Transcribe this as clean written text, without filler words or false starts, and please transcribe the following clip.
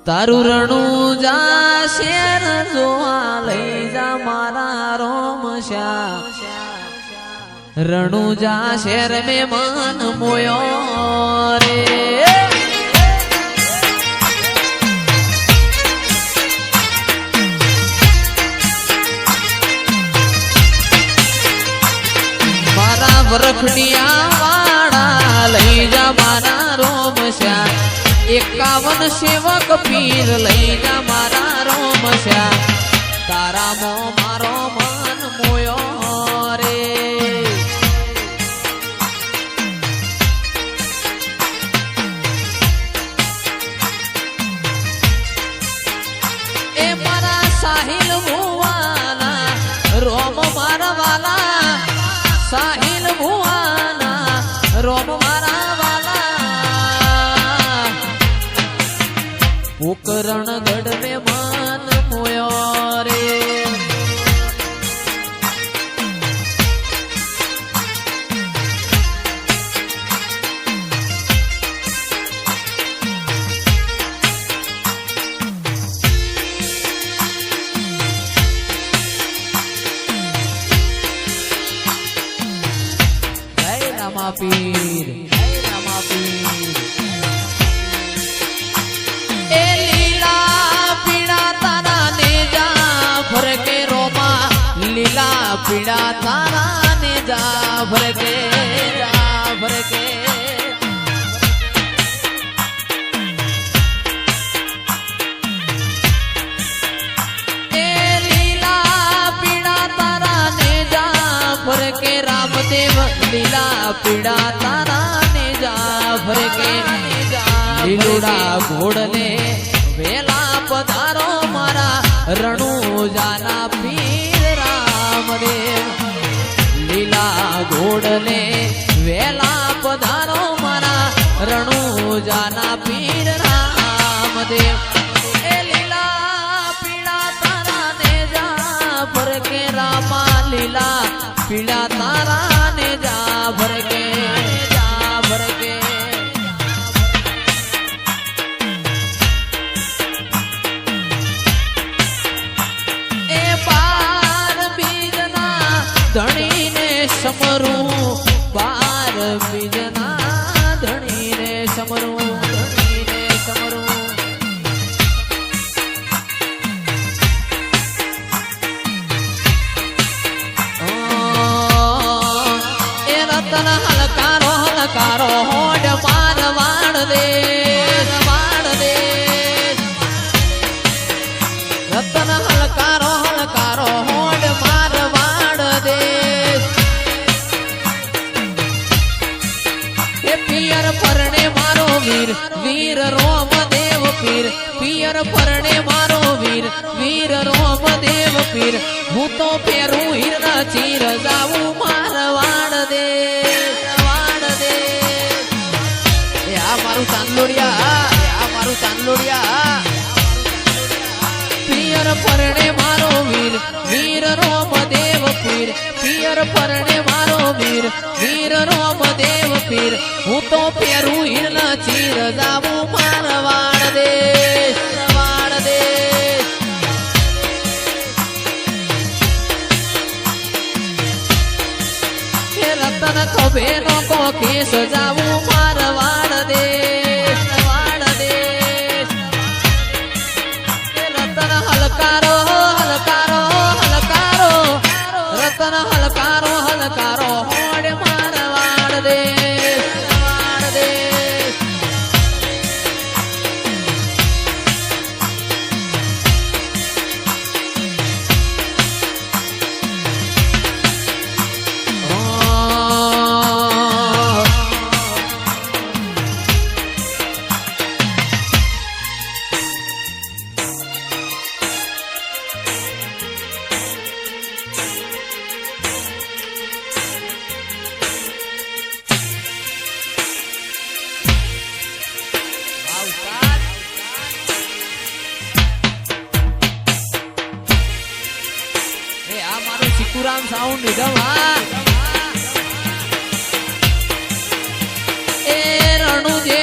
તારું રણું જા શેર જોવા લઈ જા મારા રોમ શ્યા રણું જા શેર મે મન મોયો રે મારા વરખડિયા વાળા લઈ જા મારા રોમ શ્યા 51 સેવક પીર લઈ જા મારા રોમ શ્યા તારા મો મારો મન મોયો રે એ મારા સાહિલ ભુવાના રોમ મારા વાલા સાહિલ ભુવાના રોમ મારા પોકરણ ગઢ में मन मोयो रे जय रामा पीर पीड़ा तारा ने जा भर के ए लीला पीड़ा तारा ने जा भर के रामदेव लीला पीड़ा तारा ने जा भर के લીલુડા ઘોડને વેલા પધારો મારા રણુ જાના પીર રામદેવ લીલા ઘોડને વેલા પધારો મારા રણુ જાના પીર રામદેવ એ લીલા પીડા તારા ને જા ભર કે રામા લીલા પીડા તારા ને જા ભર કે ધણી ને સમરું બાર બીજના ધણી ને સમરું એ રતન હલકારો હોડ માર વાણ દે રતન હલકારો હોડ માર પિયર પરણે મારો વીર વીર રોમદેવ પીર પિયર પરણે મારો વીર વીર રોમદેવ પીર હું તો પેરું હીરના ચીર જાવું મારવાડ દે એ આ મારું ચાંદલોડિયા પિયર પરણે મારો વીર વીર રોમદેવ પીર પિયર પરણે મારો વીર વીર રોમદેવ પીર હું તો પેરું હીરના ચીર જાવું મારવાડ દે રતન ખભે નો કો કેસ જાવું મારવાડ દે રતન હલકારો રતન હલકારો હોડ મારવાડ દે સિકુરામ સાઉન્ડ નિગમ એ રણુ જે